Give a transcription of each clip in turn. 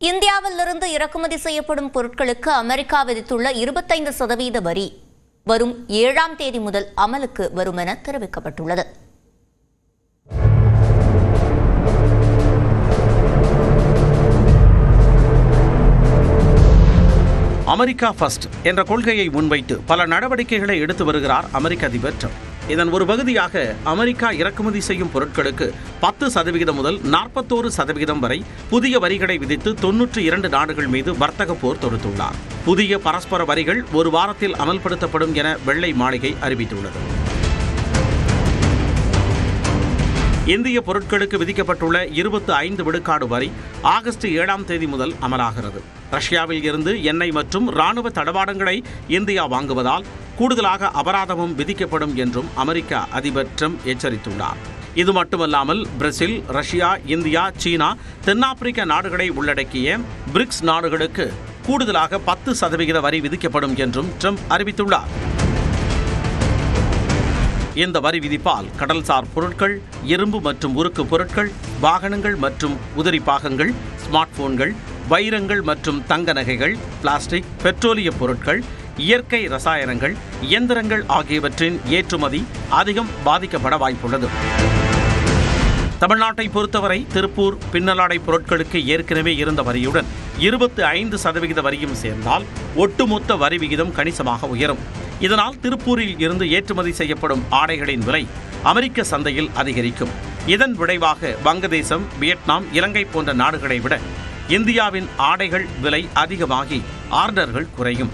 இந்தியாவிலிருந்து இறக்குமதி செய்யப்படும் பொருட்களுக்கு அமெரிக்கா விதித்துள்ள 25% வரி வரும் 7ஆம் தேதி முதல் அமலுக்கு வரும் என தெரிவிக்கப்பட்டுள்ளது. அமெரிக்கா ஃபர்ஸ்ட் என்ற கொள்கையை முன்வைத்து பல நடவடிக்கைகளை எடுத்து வருகிறார் அமெரிக்க அதிபர் ட்ரம்ப். இதன் ஒரு பகுதியாக அமெரிக்கா இறக்குமதி செய்யும் பொருட்களுக்கு 10% முதல் 41% வரை புதிய வரிகளை விதித்து 92 நாடுகள் மீது வர்த்தக போர் தொடுத்துள்ளார். புதிய பரஸ்பர வரிகள் ஒரு வாரத்தில் அமல்படுத்தப்படும் என வெள்ளை மாளிகை அறிவித்துள்ளது. இந்திய பொருட்களுக்கு விதிக்கப்பட்டுள்ள 25 விழுக்காடு வரி ஆகஸ்ட் 7ஆம் தேதி முதல் அமலாகிறது. ரஷ்யாவில் இருந்து எண்ணெய் மற்றும் ராணுவ தளவாடங்களை இந்தியா வாங்குவதால் கூடுதலாக அபராதமும் விதிக்கப்படும் என்றும் அமெரிக்க அதிபர் ட்ரம்ப் எச்சரித்துள்ளார். இது மட்டுமல்லாமல் பிரேசில், ரஷ்யா, இந்தியா, சீனா, தென்னாப்பிரிக்க நாடுகளை உள்ளடக்கிய பிரிக்ஸ் நாடுகளுக்கு கூடுதலாக 10% வரி விதிக்கப்படும் என்றும் ட்ரம்ப் அறிவித்துள்ளார். இந்த வரி விதிப்பால் கடல்சார் பொருட்கள், இரும்பு மற்றும் உருக்கு பொருட்கள், வாகனங்கள் மற்றும் உதிரி பாகங்கள், ஸ்மார்ட் போன்கள், வைரங்கள் மற்றும் தங்க நகைகள், பிளாஸ்டிக், பெட்ரோலிய பொருட்கள், இயற்கை ரசாயனங்கள், இயந்திரங்கள் ஆகியவற்றின் ஏற்றுமதி அதிகம் பாதிக்கப்பட வாய்ப்புள்ளது. தமிழ்நாட்டை பொறுத்தவரை திருப்பூர் பின்னலாடை பொருட்களுக்கு ஏற்கனவே இருந்த வரியுடன் 25% வரியும் சேர்ந்தால் ஒட்டுமொத்த வரி விகிதம் கணிசமாக உயரும். இதனால் திருப்பூரில் இருந்து ஏற்றுமதி செய்யப்படும் ஆடைகளின் விலை அமெரிக்க சந்தையில் அதிகரிக்கும். இதன் விளைவாக வங்கதேசம், வியட்நாம், இலங்கை போன்ற நாடுகளை விட இந்தியாவின் ஆடைகள் விலை அதிகமாகி ஆர்டர்கள் குறையும்.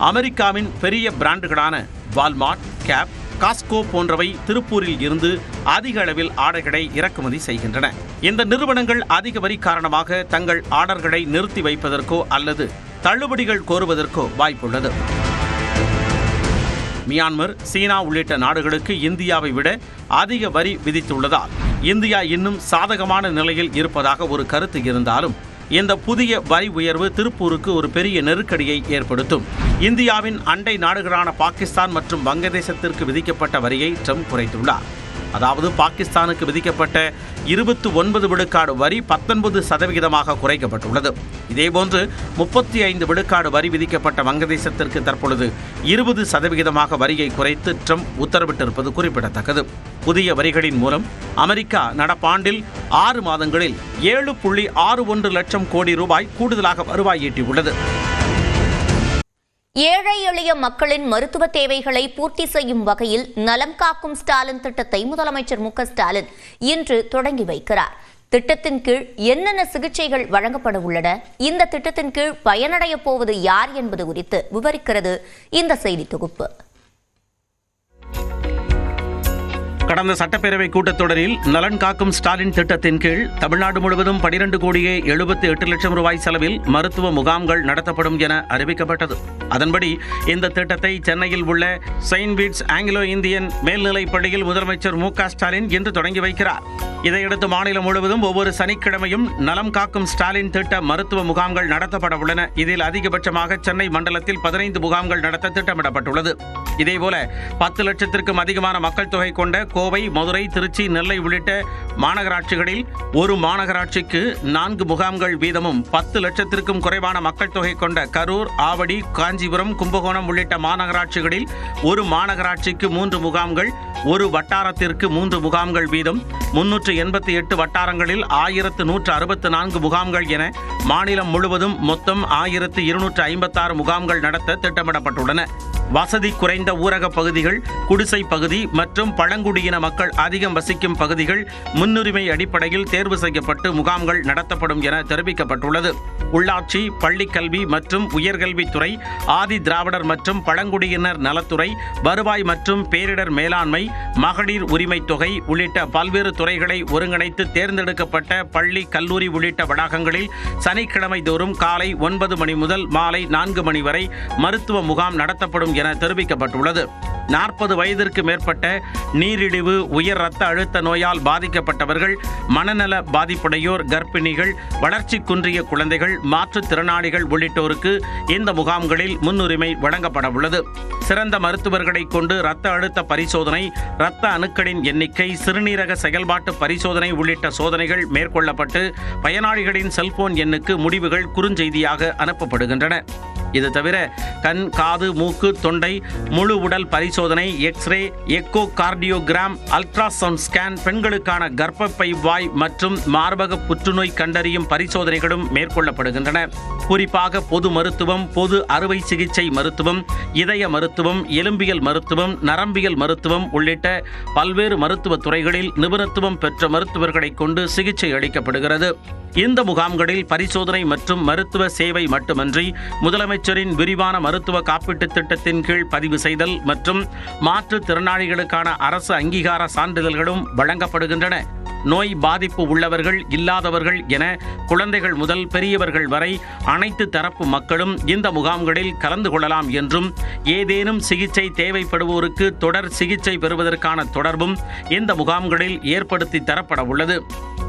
அமெரிக்காவின் பெரிய பிராண்டுகளான வால்மார்ட், கேப், காஸ்கோ போன்றவை திருப்பூரில் இருந்து அதிக அளவில் ஆடைகளை இறக்குமதி செய்கின்றன. இந்த நிறுவனங்கள் அதிக வரி காரணமாக தங்கள் ஆர்டர்களை நிறுத்தி வைப்பதற்கோ அல்லது தள்ளுபடிகள் கோருவதற்கோ வாய்ப்புள்ளது. மியான்மர், சீனா உள்ளிட்ட நாடுகளுக்கு இந்தியாவை விட அதிக வரி விதித்துள்ளதால் இந்தியா இன்னும் சாதகமான நிலையில் இருப்பதாக ஒரு கருத்து இருந்தாலும் இந்த புதிய வரி உயர்வு திருப்பூருக்கு ஒரு பெரிய நெருக்கடியை ஏற்படுத்தும். இந்தியாவின் அண்டை நாடுகளான பாகிஸ்தான் மற்றும் வங்கதேசத்திற்கு விதிக்கப்பட்ட வரியை ட்ரம்ப் குறைத்துள்ளார். அதாவது பாகிஸ்தானுக்கு விதிக்கப்பட்ட 29 விழுக்காடு வரி 19% குறைக்கப்பட்டுள்ளது. இதேபோன்று 35 விழுக்காடு வரி விதிக்கப்பட்ட வங்கதேசத்திற்கு தற்பொழுது 20% வரியை குறைத்து ட்ரம்ப் உத்தரவிட்டிருப்பது குறிப்பிடத்தக்கது. புதிய வரிகளின் மூலம் அமெரிக்கா நடப்பாண்டில் 6 மாதங்களில் 7.61 லட்சம் கோடி ரூபாய் கூடுதலாக வருவாய் ஈட்டியுள்ளது. ஏழை எளிய மக்களின் மருத்துவ தேவைகளை பூர்த்தி செய்யும் வகையில் நலம் காக்கும் ஸ்டாலின் திட்டத்தை முதலமைச்சர் மு க ஸ்டாலின் இன்று தொடங்கி வைக்கிறார். திட்டத்தின் கீழ் என்னென்ன சிகிச்சைகள் வழங்கப்பட உள்ளன, இந்த திட்டத்தின் கீழ் பயனடைய போவது யார் என்பது குறித்து விவரிக்கிறது இந்த செய்தி தொகுப்பு. கடந்த சட்டப்பேரவை கூட்டத்தொடரில் நலன் காக்கும் ஸ்டாலின் திட்டத்தின் கீழ் தமிழ்நாடு முழுவதும் 12,78,00,000 ரூபாய் செலவில் மருத்துவ முகாம்கள் நடத்தப்படும் என அறிவிக்கப்பட்டது. அதன்படி இந்த திட்டத்தை சென்னையில் உள்ள செயின்ட் பீட்ஸ் ஆங்கிலோ இந்தியன் மேல்நிலைப் பள்ளியில் முதலமைச்சர் மு க ஸ்டாலின் இன்று தொடங்கி வைக்கிறார். இதையடுத்து மாநிலம் முழுவதும் ஒவ்வொரு சனிக்கிழமையும் நலம் காக்கும் ஸ்டாலின் திட்ட மருத்துவ முகாம்கள் நடத்தப்பட உள்ளன. இதில் அதிகபட்சமாக சென்னை மண்டலத்தில் 15 முகாம்கள் நடத்த திட்டமிடப்பட்டுள்ளது. இதேபோல 10 லட்சத்திற்கும் அதிகமான மக்கள் தொகை கொண்ட கோவை, மதுரை, திருச்சி, நெல்லை உள்ளிட்ட மாநகராட்சிகளில் ஒரு மாநகராட்சிக்கு 4 முகாம்கள் வீதமும், 10 லட்சத்திற்கும் குறைவான மக்கள் தொகை கொண்ட கரூர், ஆவடி, காஞ்சிபுரம், கும்பகோணம் உள்ளிட்ட மாநகராட்சிகளில் ஒரு மாநகராட்சிக்கு 3 முகாம்கள், ஒரு வட்டாரத்திற்கு 3 முகாம்கள் வீதம், 388 வட்டாரங்களில் 1164 முகாம்கள் என மாநிலம் முழுவதும் மொத்தம் 1256 முகாம்கள் நடத்த திட்டமிடப்பட்டுள்ளன. வசதி குறைந்த ஊரக பகுதிகள், குடிசை பகுதி மற்றும் பழங்குடியின மக்கள் அதிகம் வசிக்கும் பகுதிகள் முன்னுரிமை அடிப்படையில் தேர்வு செய்யப்பட்டு முகாம்கள் நடத்தப்படும் என தெரிவிக்கப்பட்டுள்ளது. உள்ளாட்சி, பள்ளிக்கல்வி மற்றும் உயர்கல்வித்துறை, ஆதி திராவிடர் மற்றும் பழங்குடியினர் நலத்துறை, வருவாய் மற்றும் பேரிடர் மேலாண்மை, மகளிர் உரிமை தொகை உள்ளிட்ட பல்வேறு துறைகளை ஒருங்கிணைத்து தேர்ந்தெடுக்கப்பட்ட பள்ளி, கல்லூரி உள்ளிட்ட வளாகங்களில் சனிக்கிழமை தோறும் காலை 9 மணி முதல் மாலை 4 மணி வரை மருத்துவ முகாம் நடத்தப்படும் என தெரிவிக்கப்பட்டுள்ளது. 40 வயதிற்கு மேற்பட்ட நீரிழிவு, உயர் இரத்த அழுத்த நோயால் பாதிக்கப்பட்டவர்கள், மனநல பாதிப்புடையோர், கர்ப்பிணிகள், வளர்ச்சி குன்றிய குழந்தைகள், மாற்றுத்திறனாளிகள் உள்ளிட்டோருக்கு இந்த முகாம்களில் முன்னுரிமை வழங்கப்பட உள்ளது. சிறந்த மருத்துவர்களை கொண்டு இரத்த அழுத்த பரிசோதனை, இரத்த அணுக்களின் எண்ணிக்கை, சிறுநீரக செயல்பாட்டு பரிசோதனை உள்ளிட்ட சோதனைகள் மேற்கொள்ளப்பட்டு பயனாளிகளின் செல்போன் எண்ணுக்கு முடிவுகள் குறுஞ்செய்தியாக அனுப்பப்படுகின்றன. இது தவிர கண், காது, மூக்கு, தொண்டை, முழு உடல் பரிசோதனை, x-ray, echocardiogram, ultrasound scan, பெண்களுக்கான கர்ப்பப்பை வாய் மற்றும் மார்பக புற்றுநோய் கண்டறியும் பரிசோதனைகளும் மேற்கொள்ளப்படுகின்றன. குறிப்பாக பொது மருத்துவம், பொது அறுவை சிகிச்சை மருத்துவம், இதய மருத்துவம், எலும்பியல் மருத்துவம், நரம்பியல் மருத்துவம் உள்ளிட்ட பல்வேறு மருத்துவ துறைகளில் நிபுணத்துவம் பெற்ற மருத்துவர்களை கொண்டு சிகிச்சை அளிக்கப்படுகிறது. இந்த முகாம்களில் பரிசோதனை மற்றும் மருத்துவ சேவை மட்டுமன்றி முதலமைச்சரின் விரிவான மருத்துவ காப்பீட்டுத் திட்டத்தின் கீழ் பதிவு செய்தல் மற்றும் மாற்றுத்திறனாளிகளுக்கான அரசு அங்கீகார சான்றிதழ்களும் வழங்கப்படுகின்றன. நோய் பாதிப்பு உள்ளவர்கள், இல்லாதவர்கள் என குழந்தைகள் முதல் பெரியவர்கள் வரை அனைத்து தரப்பு மக்களும் இந்த முகாம்களில் கலந்து கொள்ளலாம் என்றும், ஏதேனும் சிகிச்சை தேவைப்படுவோருக்கு தொடர் சிகிச்சை பெறுவதற்கான தொடர்பும் இந்த முகாம்களில் ஏற்படுத்தி தரப்பட உள்ளது.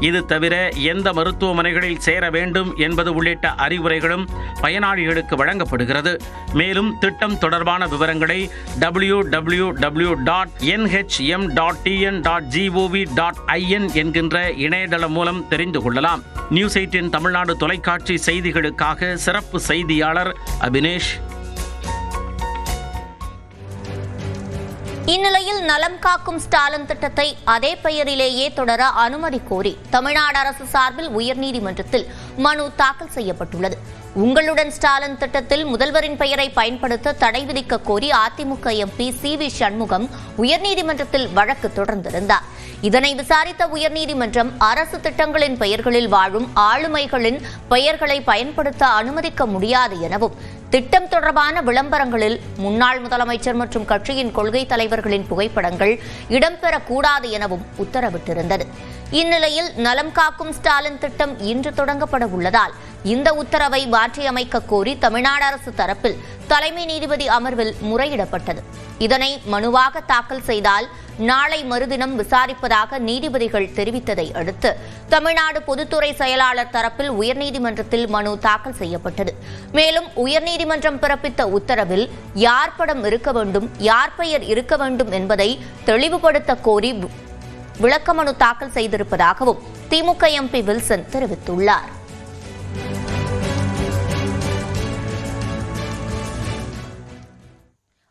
இது தவிர எந்த மருத்துவமனைகளில் சேர வேண்டும் என்பது உள்ளிட்ட அறிவுரைகளும் பயனாளிகளுக்கு வழங்கப்படுகிறது. மேலும் திட்டம் தொடர்பான விவரங்களை www.nhm.tn.gov.in என்கின்ற இணையதளம் மூலம் தெரிந்து கொள்ளலாம். நியூஸ் 18 தமிழ்நாடு தொலைக்காட்சி செய்திகளுக்காக சிறப்பு செய்தியாளர் அபினேஷ். இந்நிலையில் நலம் காக்கும் ஸ்டாலின் திட்டத்தை அதே பெயரிலேயே தொடர அனுமதி கோரி தமிழ்நாடு அரசு சார்பில் உயர்நீதிமன்றத்தில் மனு தாக்கல் செய்யப்பட்டுள்ளது. உங்களுடன் ஸ்டாலின் திட்டத்தில் முதல்வரின் பெயரை பயன்படுத்த தடை விதிக்க கோரி அதிமுக எம்பி CV சண்முகம் உயர்நீதிமன்றத்தில் வழக்கு தொடர்ந்திருந்தார். இதனை விசாரித்த உயர்நீதிமன்றம் அரசு திட்டங்களின் பெயர்களில் வாழும் ஆளுமைகளின் பெயர்களை பயன்படுத்த அனுமதிக்க முடியாது எனவும், திட்டம் தொடர்பான விளம்பரங்களில் முன்னாள் முதலமைச்சர் மற்றும் கட்சியின் கொள்கை தலைவர்களின் புகைப்படங்கள் இடம்பெறக்கூடாது எனவும் உத்தரவிட்டிருந்தது. இந்நிலையில் நலம் காக்கும் ஸ்டாலின் திட்டம் இன்று தொடங்கப்பட உள்ளதால் இந்த உத்தரவை மாற்றியமைக்க கோரி தமிழ்நாடு அரசு தரப்பில் தலைமை நீதிபதி அமர்வில் முறையிடப்பட்டது. இதனை மனுவாக தாக்கல் செய்தால் நாளை மறுதினம் விசாரிப்பதாக நீதிபதிகள் தெரிவித்ததை அடுத்து தமிழ்நாடு பொதுத்துறை செயலாளர் தரப்பில் உயர்நீதிமன்றத்தில் மனு தாக்கல் செய்யப்பட்டது. மேலும் உயர்நீதிமன்றம் பிறப்பித்த உத்தரவில் யார் படம் இருக்க வேண்டும், யார் பெயர் இருக்க வேண்டும் என்பதை தெளிவுபடுத்த கோரி விளக்க மனு தாக்கல் செய்திருப்பதாகவும் திமுக எம்பி வில்சன் தெரிவித்துள்ளார்.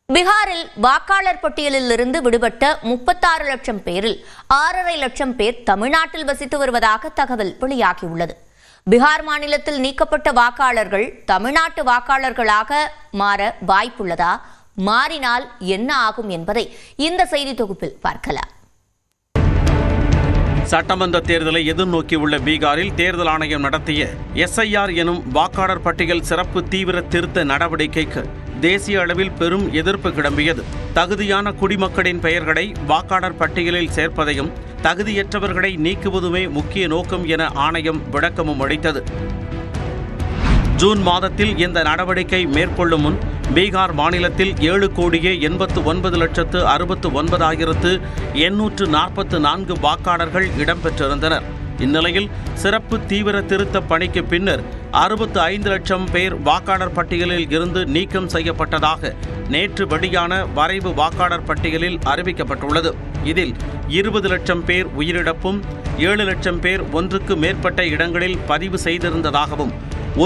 பீகாரில் வாக்காளர் பட்டியலில் இருந்து விடுபட்ட 36 லட்சம் பேரில் 6.5 லட்சம் பேர் தமிழ்நாட்டில் வசித்து வருவதாக தகவல் வெளியாகியுள்ளது. பீகார் மாநிலத்தில் நீக்கப்பட்ட வாக்காளர்கள் தமிழ்நாட்டு வாக்காளர்களாக மாற வாய்ப்புள்ளதா, மாறினால் என்ன ஆகும் என்பதை இந்த செய்தி தொகுப்பில் பார்க்கலாம். சட்டமன்ற தேர்தலை எதிர்நோக்கியுள்ள பீகாரில் தேர்தல் ஆணையம் நடத்திய SIR எனும் வாக்காளர் பட்டியல் சிறப்பு தீவிர திருத்த நடவடிக்கைக்கு தேசிய அளவில் பெரும் எதிர்ப்பு கிளம்பியது. தகுதியான குடிமக்களின் பெயர்களை வாக்காளர் பட்டியலில் சேர்ப்பதையும் தகுதியற்றவர்களை நீக்குவதுமே முக்கிய நோக்கம் என ஆணையம் விளக்கமும் அளித்தது. ஜூன் மாதத்தில் இந்த நடவடிக்கை மேற்கொள்ளும் முன் பீகார் மாநிலத்தில் 7,89,69,844 வாக்காளர்கள் இடம்பெற்றிருந்தனர். இந்நிலையில் சிறப்பு தீவிர திருத்த பணிக்கு பின்னர் 65 லட்சம் பேர் வாக்காளர் பட்டியலில் இருந்து நீக்கம் செய்யப்பட்டதாக நேற்று வெளியான வரைவு வாக்காளர் பட்டியலில் அறிவிக்கப்பட்டுள்ளது. இதில் 20 லட்சம் பேர் உயிரிழப்பும், 7 லட்சம் பேர் ஒன்றுக்கு மேற்பட்ட இடங்களில் பதிவு செய்திருந்ததாகவும்,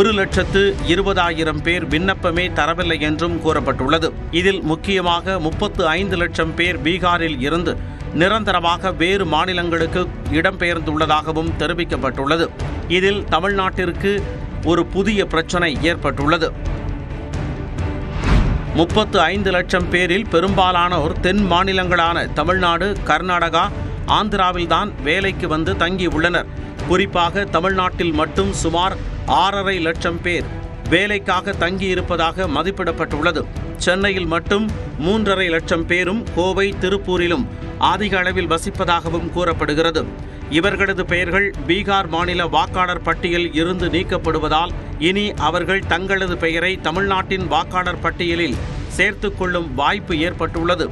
1,20,000 பேர் விண்ணப்பமே தரவில்லை என்றும் கூறப்பட்டுள்ளது. இதில் முக்கியமாக 35 லட்சம் பேர் பீகாரில் இருந்து நிரந்தரமாக வேறு மாநிலங்களுக்கு இடம்பெயர்ந்துள்ளதாகவும் தெரிவிக்கப்பட்டுள்ளது. இதில் தமிழ்நாட்டிற்கு ஒரு புதிய பிரச்சனை ஏற்பட்டுள்ளது. 35 லட்சம் பேரில் பெரும்பாலானோர் தென் மாநிலங்களான தமிழ்நாடு, கர்நாடகா, ஆந்திராவில்தான் வேலைக்கு வந்து தங்கியுள்ளனர். குறிப்பாக தமிழ்நாட்டில் மட்டும் சுமார் 6.5 லட்சம் பேர் வேலைக்காக தங்கியிருப்பதாக மதிப்பிடப்பட்டுள்ளது. சென்னையில் மட்டும் 3.5 லட்சம் பேரும் கோவை, திருப்பூரிலும் அதிக அளவில் வசிப்பதாகவும் கூறப்படுகிறது. இவர்களது பெயர்கள் பீகார் மாநில வாக்காளர் பட்டியல் இருந்து நீக்கப்படுவதால் இனி அவர்கள் தங்களது பெயரை தமிழ்நாட்டின் வாக்காளர் பட்டியலில் சேர்த்துக் கொள்ளும் வாய்ப்பு ஏற்பட்டுள்ளது.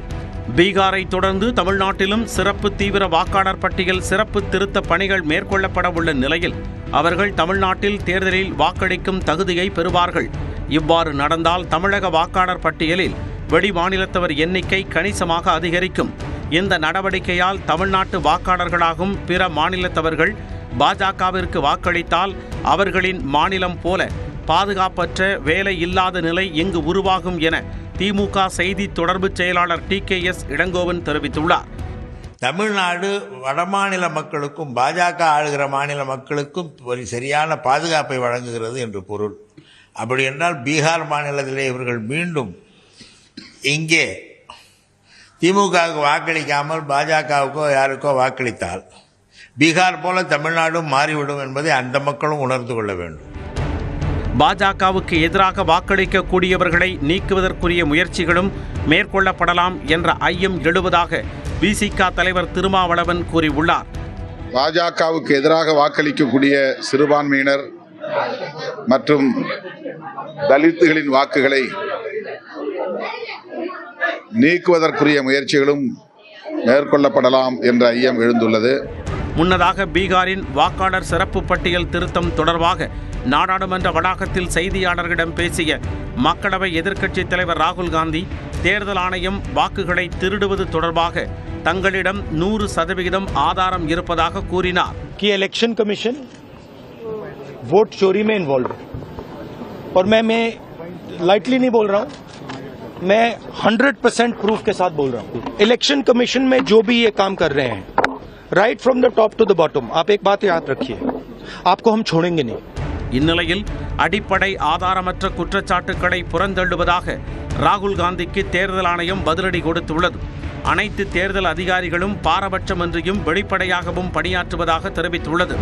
பீகாரை தொடர்ந்து தமிழ்நாட்டிலும் சிறப்பு தீவிர வாக்காளர் பட்டியல் சிறப்பு திருத்த பணிகள் மேற்கொள்ளப்பட உள்ள நிலையில் அவர்கள் தமிழ்நாட்டில் தேர்தலில் வாக்களிக்கும் தகுதியை பெறுவார்கள். இவ்வாறு நடந்தால் தமிழக வாக்காளர் பட்டியலில் வெளி மாநிலத்தவர் எண்ணிக்கை கணிசமாக அதிகரிக்கும். இந்த நடவடிக்கையால் தமிழ்நாட்டு வாக்காளர்களாகும் பிற மாநிலத்தவர்கள் பாஜகவிற்கு வாக்களித்தால் அவர்களின் மாநிலம் போல பாதுகாப்பற்ற வேலை இல்லாத நிலை இங்கு உருவாகும் என திமுக செய்தி தொடர்பு செயலாளர் TKS இளங்கோவன் தெரிவித்துள்ளார். தமிழ்நாடு வடமாநில மக்களுக்கும் பாஜக ஆளுகிற மாநில மக்களுக்கும் ஒரு சரியான பாதுகாப்பை வழங்குகிறது என்று பொருள். அப்படி என்றால் பீகார் மாநிலத்திலே இவர்கள் மீண்டும் இங்கே திமுகவுக்கு வாக்களிக்காமல் பாஜகவுக்கோ யாருக்கோ வாக்களித்தால் பீகார் போல தமிழ்நாடும் மாறிவிடும் என்பதை அந்த மக்களும் உணர்ந்து கொள்ள வேண்டும். பாஜகவுக்கு எதிராக வாக்களிக்கக்கூடியவர்களை நீக்குவதற்குரிய முயற்சிகளும் மேற்கொள்ளப்படலாம் என்ற ஐயம் எழுவதாக விசிக தலைவர் திருமாவளவன் கூறியுள்ளார். பாஜகவுக்கு எதிராக வாக்களிக்கக்கூடிய சிறுபான்மையினர் மற்றும் தலித்துகளின் வாக்குகளை நீக்குவதற்குரிய முயற்சிகளும் மேற்கொள்ளப்படலாம் என்ற ஐயம் எழுந்துள்ளது. முன்னதாக பீகாரின் வாக்காளர் சிறப்பு பட்டியல் திருத்தம் தொடர்பாக நாடாளுமன்ற வளாகத்தில் செய்தியாளர்களிடம் பேசிய மக்களவை எதிர்க்கட்சித் தலைவர் ராகுல் காந்தி, தேர்தல் ஆணையம் வாக்குகளை திருடுவது தொடர்பாக தங்களிடம் 100% ஆதாரம் இருப்பதாக கூறினார். इलेक्शन कमीशन वोट चोरी में इन्वॉल्व है और मैं लाइटली नहीं बोल रहा हूं, मैं 100% प्रूफ के साथ बोल रहा हूं. इलेक्शन कमीशन में जो भी ये काम कर रहे हैं, right from the top to the bottom, आप एक बात याद रखिए, आपको हम छोड़ेंगे नहीं. இந்நிலையில் அடிப்படை ஆதாரமற்ற குற்றச்சாட்டுக்களை புறந்தள்ளுவதாக ராகுல் காந்திக்கு தேர்தல் ஆணையம் பதிலடி கொடுத்துள்ளது. அனைத்து தேர்தல் அதிகாரிகளும் பாரபட்சமின்றியும் வெளிப்படையாகவும் பணியாற்றுவதாக தெரிவித்துள்ளது.